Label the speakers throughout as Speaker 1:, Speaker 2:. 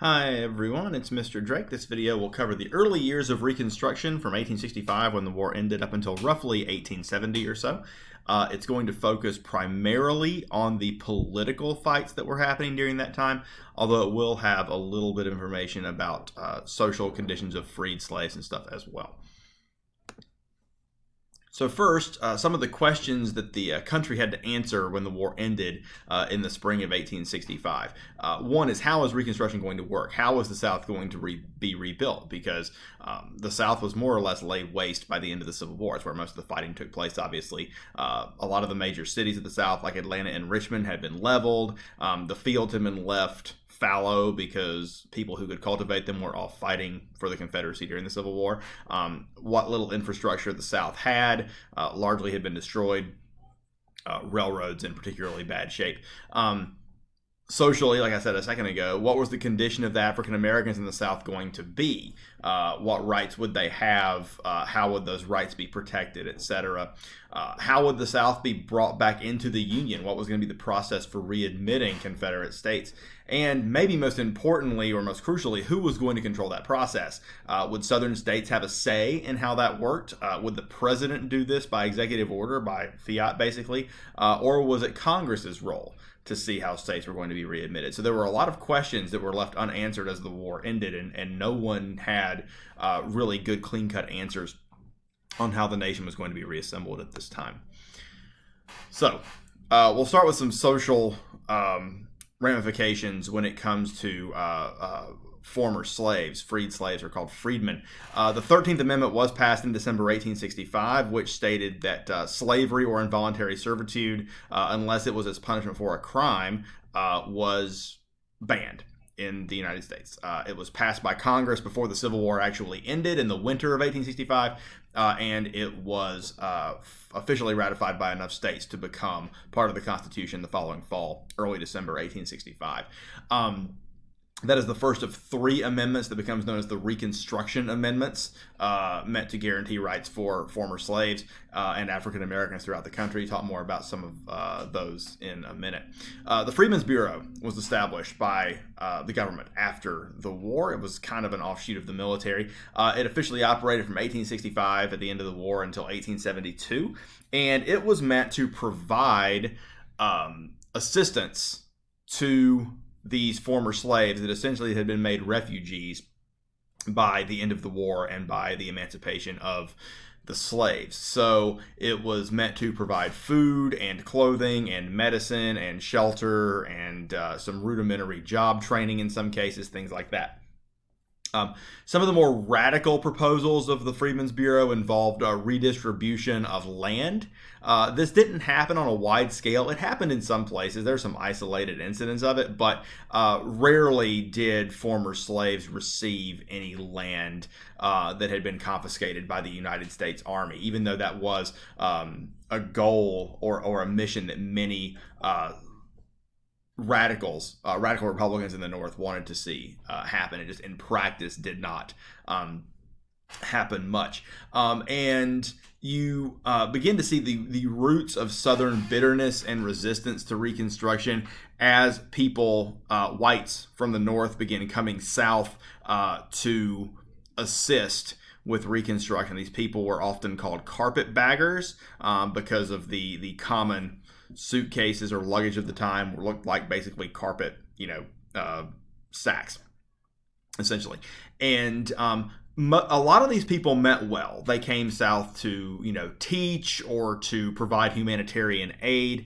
Speaker 1: Hi everyone, it's Mr. Drake. This video will cover the early years of Reconstruction from 1865 when the war ended up until roughly 1870 or so. It's going to focus primarily on the political fights that were happening during that time, although it will have a little bit of information about social conditions of freed slaves and stuff as well. So first, some of the questions that the country had to answer when the war ended in the spring of 1865. One is, how is Reconstruction going to work? How is the South going to be rebuilt? Because the South was more or less laid waste by the end of the Civil War. It's where most of the fighting took place, obviously. A lot of the major cities of the South, like Atlanta and Richmond, had been leveled. The fields had been left fallow because people who could cultivate them were all fighting for the Confederacy during the Civil War. What little infrastructure the South had largely had been destroyed. Railroads in particularly bad shape. Socially, like I said a second ago, what was the condition of the African Americans in the South going to be? What rights would they have? How would those rights be protected, etc.? How would the South be brought back into the Union? What was going to be the process for readmitting Confederate states? And maybe most importantly, or most crucially, who was going to control that process? Would Southern states have a say in how that worked? Would the president do this by executive order, by fiat basically? Or was it Congress's role to see how states were going to be readmitted? So there were a lot of questions that were left unanswered as the war ended, and no one had really good clean-cut answers on how the nation was going to be reassembled at this time. So we'll start with some social ramifications when it comes to former slaves. Freed slaves are called freedmen. The 13th Amendment was passed in December 1865, which stated that slavery or involuntary servitude, unless it was as punishment for a crime, was banned in the United States. It was passed by Congress before the Civil War actually ended in the winter of 1865, and it was officially ratified by enough states to become part of the Constitution the following fall, early December 1865. That is the first of three amendments that becomes known as the Reconstruction Amendments, meant to guarantee rights for former slaves and African Americans throughout the country. Talk more about some of those in a minute. The Freedmen's Bureau was established by the government after the war. It was kind of an offshoot of the military. It officially operated from 1865 at the end of the war until 1872, and it was meant to provide assistance to these former slaves that essentially had been made refugees by the end of the war and by the emancipation of the slaves. So it was meant to provide food and clothing and medicine and shelter and some rudimentary job training in some cases, things like that. Some of the more radical proposals of the Freedmen's Bureau involved redistribution of land. This didn't happen on a wide scale. It happened in some places. There's some isolated incidents of it, but rarely did former slaves receive any land that had been confiscated by the United States Army, even though that was a goal or a mission that many radical Republicans in the North wanted to see happen. It just in practice did not happen much. And you begin to see the roots of Southern bitterness and resistance to Reconstruction as people, whites from the North, begin coming south to assist with Reconstruction. These people were often called carpetbaggers because of the common suitcases or luggage of the time looked like basically carpet, sacks, essentially. And a lot of these people meant well. They came south to, teach or to provide humanitarian aid.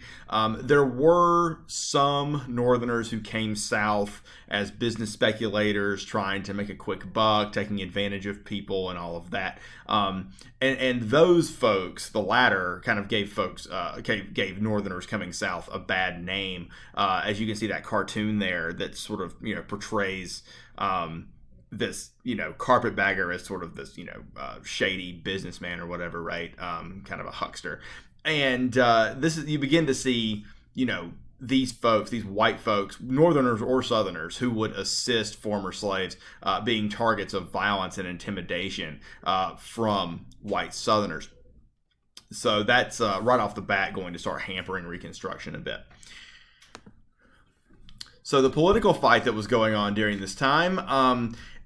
Speaker 1: There were some Northerners who came south as business speculators trying to make a quick buck, taking advantage of people and all of that. And those folks, the latter, kind of gave Northerners coming south a bad name. As you can see that cartoon there that sort of, portrays this, carpetbagger as sort of this, shady businessman or whatever, right? Kind of a huckster. And you begin to see, these folks, these white folks, Northerners or Southerners, who would assist former slaves being targets of violence and intimidation from white Southerners. So that's right off the bat going to start hampering Reconstruction a bit. So the political fight that was going on during this time,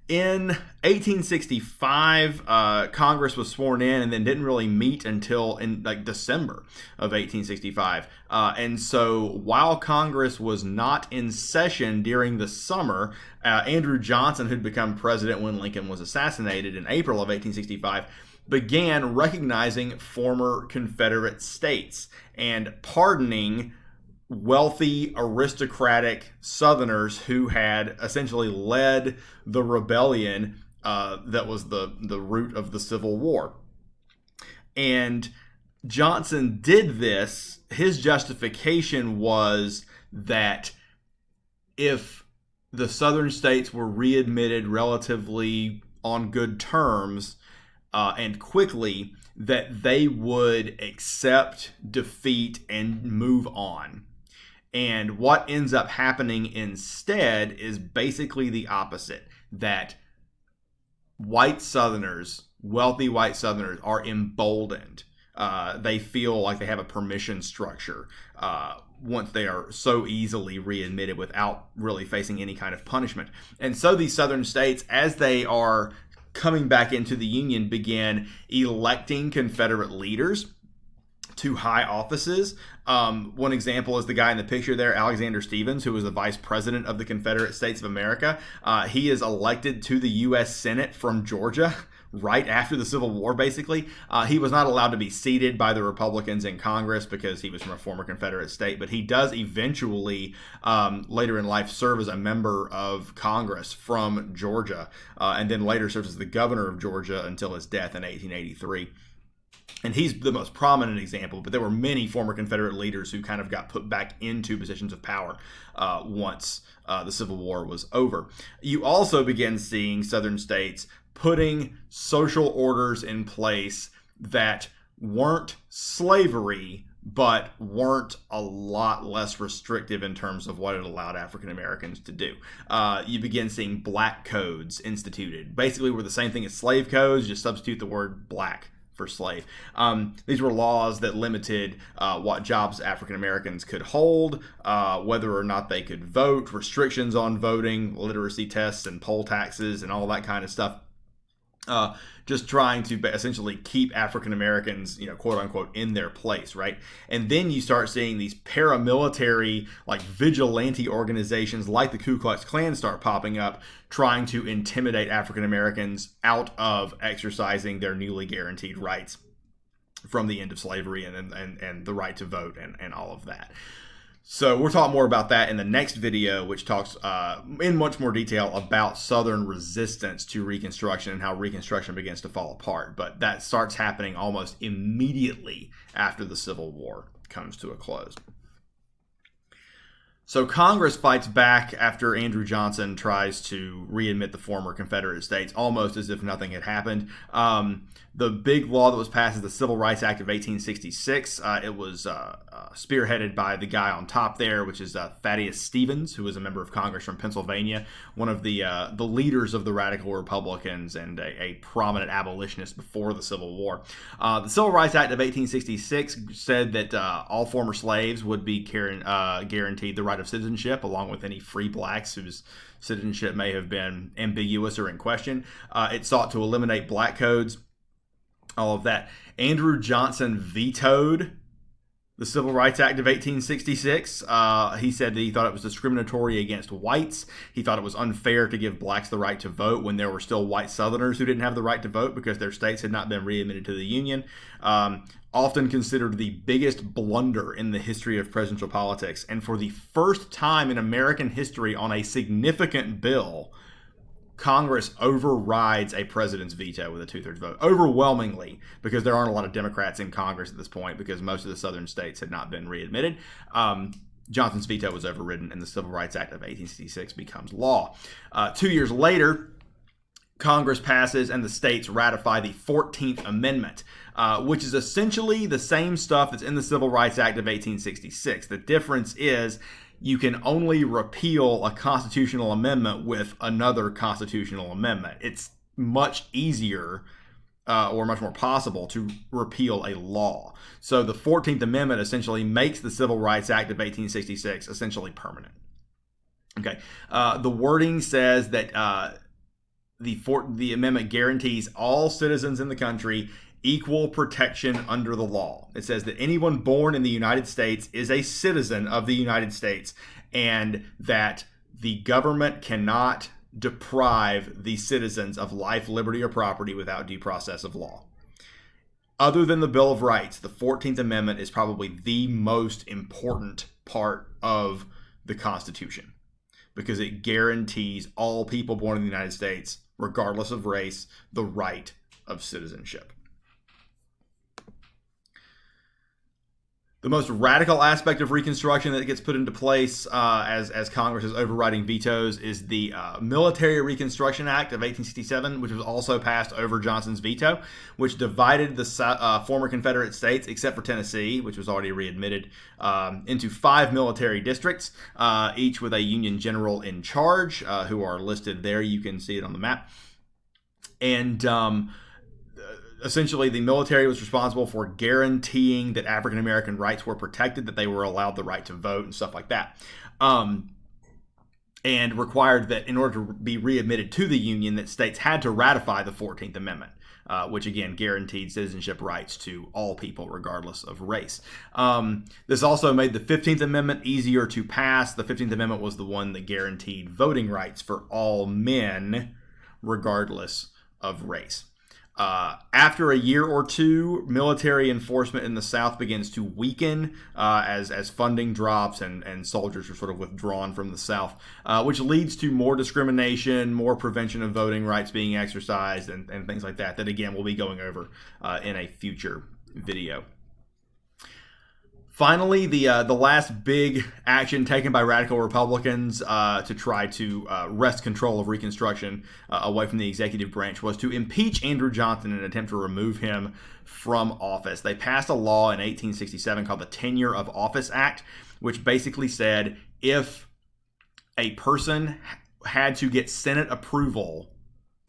Speaker 1: in 1865, Congress was sworn in and then didn't really meet until in like December of 1865. And so while Congress was not in session during the summer, Andrew Johnson, who'd become president when Lincoln was assassinated in April of 1865, began recognizing former Confederate states and pardoning wealthy aristocratic Southerners who had essentially led the rebellion that was the root of the Civil War. And Johnson did this. His justification was that if the Southern states were readmitted relatively on good terms and quickly, that they would accept defeat and move on. And what ends up happening instead is basically the opposite, that white Southerners, wealthy white Southerners, are emboldened. They feel like they have a permission structure once they are so easily readmitted without really facing any kind of punishment. And so these Southern states, as they are coming back into the Union, began electing Confederate leaders to high offices. One example is the guy in the picture there, Alexander Stephens, who was the vice president of the Confederate States of America. He is elected to the U.S. Senate from Georgia right after the Civil War, basically. He was not allowed to be seated by the Republicans in Congress because he was from a former Confederate state, but he does eventually, later in life, serve as a member of Congress from Georgia, and then later serves as the governor of Georgia until his death in 1883. And he's the most prominent example, but there were many former Confederate leaders who kind of got put back into positions of power once the Civil War was over. You also begin seeing Southern states putting social orders in place that weren't slavery, but weren't a lot less restrictive in terms of what it allowed African Americans to do. You begin seeing black codes instituted. Basically, were the same thing as slave codes, just substitute the word black for slave. These were laws that limited what jobs African Americans could hold, whether or not they could vote, restrictions on voting, literacy tests and poll taxes and all that kind of stuff. Just trying to essentially keep African Americans, quote unquote, in their place, right? And then you start seeing these paramilitary, like vigilante organizations like the Ku Klux Klan start popping up, trying to intimidate African Americans out of exercising their newly guaranteed rights from the end of slavery and the right to vote and all of that. So we'll talk more about that in the next video, which talks in much more detail about Southern resistance to Reconstruction and how Reconstruction begins to fall apart. But that starts happening almost immediately after the Civil War comes to a close. So Congress fights back after Andrew Johnson tries to readmit the former Confederate states, almost as if nothing had happened. The big law that was passed is the Civil Rights Act of 1866. It was spearheaded by the guy on top there, which is Thaddeus Stevens, who was a member of Congress from Pennsylvania, one of the leaders of the Radical Republicans and a prominent abolitionist before the Civil War. The Civil Rights Act of 1866 said that all former slaves would be guaranteed the right of citizenship, along with any free blacks whose citizenship may have been ambiguous or in question. It sought to eliminate black codes, all of that. Andrew Johnson vetoed the Civil Rights Act of 1866. He said that he thought it was discriminatory against whites. He thought it was unfair to give blacks the right to vote when there were still white Southerners who didn't have the right to vote because their states had not been readmitted to the Union. Often considered the biggest blunder in the history of presidential politics. And for the first time in American history on a significant bill, Congress overrides a president's veto with a 2/3 vote, overwhelmingly, because there aren't a lot of Democrats in Congress at this point because most of the southern states had not been readmitted. Johnson's veto was overridden and the Civil Rights Act of 1866 becomes law. 2 years later, Congress passes and the states ratify the 14th Amendment, which is essentially the same stuff that's in the Civil Rights Act of 1866. The difference is you can only repeal a constitutional amendment with another constitutional amendment. It's much easier or much more possible to repeal a law. So the 14th Amendment essentially makes the Civil Rights Act of 1866 essentially permanent. Okay. The wording says that the amendment guarantees all citizens in the country equal protection under the law. It says that anyone born in the United States is a citizen of the United States, and that the government cannot deprive the citizens of life, liberty, or property without due process of law. Other than the Bill of Rights, the 14th Amendment is probably the most important part of the Constitution, because it guarantees all people born in the United States, regardless of race, the right of citizenship. The most radical aspect of Reconstruction that gets put into place as Congress's overriding vetoes is the Military Reconstruction Act of 1867, which was also passed over Johnson's veto, which divided the former Confederate states, except for Tennessee, which was already readmitted, into 5 military districts, each with a Union general in charge, who are listed there. You can see it on the map. And essentially, the military was responsible for guaranteeing that African American rights were protected, that they were allowed the right to vote and stuff like that, and required that in order to be readmitted to the Union, that states had to ratify the 14th Amendment, which again guaranteed citizenship rights to all people regardless of race. This also made the 15th Amendment easier to pass. The 15th Amendment was the one that guaranteed voting rights for all men regardless of race. After a year or two, military enforcement in the South begins to weaken as funding drops and soldiers are sort of withdrawn from the South, which leads to more discrimination, more prevention of voting rights being exercised, and things like that again we'll be going over in a future video. Finally, the last big action taken by radical Republicans to try to wrest control of Reconstruction away from the executive branch was to impeach Andrew Johnson in an attempt to remove him from office. They passed a law in 1867 called the Tenure of Office Act, which basically said if a person had to get Senate approval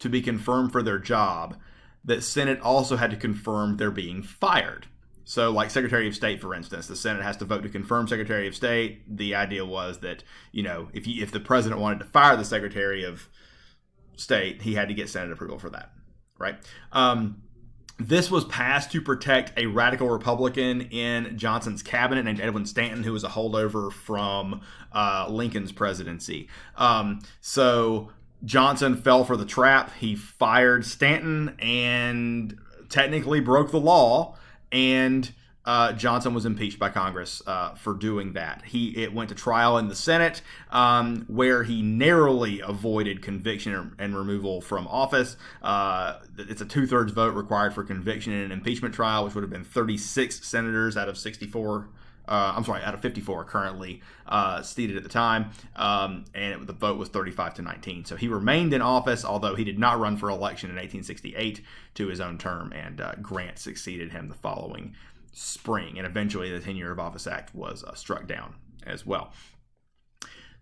Speaker 1: to be confirmed for their job, that Senate also had to confirm they're being fired. So like Secretary of State, for instance, the Senate has to vote to confirm Secretary of State. The idea was that, if the president wanted to fire the Secretary of State, he had to get Senate approval for that, right? This was passed to protect a radical Republican in Johnson's cabinet named Edwin Stanton, who was a holdover from Lincoln's presidency. So Johnson fell for the trap. He fired Stanton and technically broke the law. And Johnson was impeached by Congress for doing that. It went to trial in the Senate, where he narrowly avoided conviction and removal from office. It's a 2/3 vote required for conviction in an impeachment trial, which would have been 36 senators out of 54 out of 54 currently seated at the time, and the vote was 35-19. So he remained in office, although he did not run for election in 1868 to his own term, and Grant succeeded him the following spring. And eventually the Tenure of Office Act was struck down as well.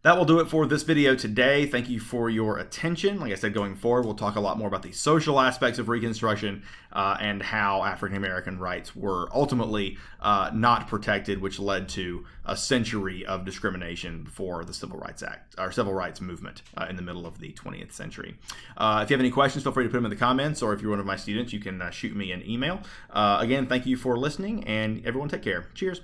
Speaker 1: That will do it for this video today. Thank you for your attention. Like I said, going forward, we'll talk a lot more about the social aspects of Reconstruction and how African American rights were ultimately not protected, which led to a century of discrimination for the Civil Rights Act, or Civil Rights Movement in the middle of the 20th century. If you have any questions, feel free to put them in the comments, or if you're one of my students, you can shoot me an email. Again, thank you for listening, and everyone take care. Cheers.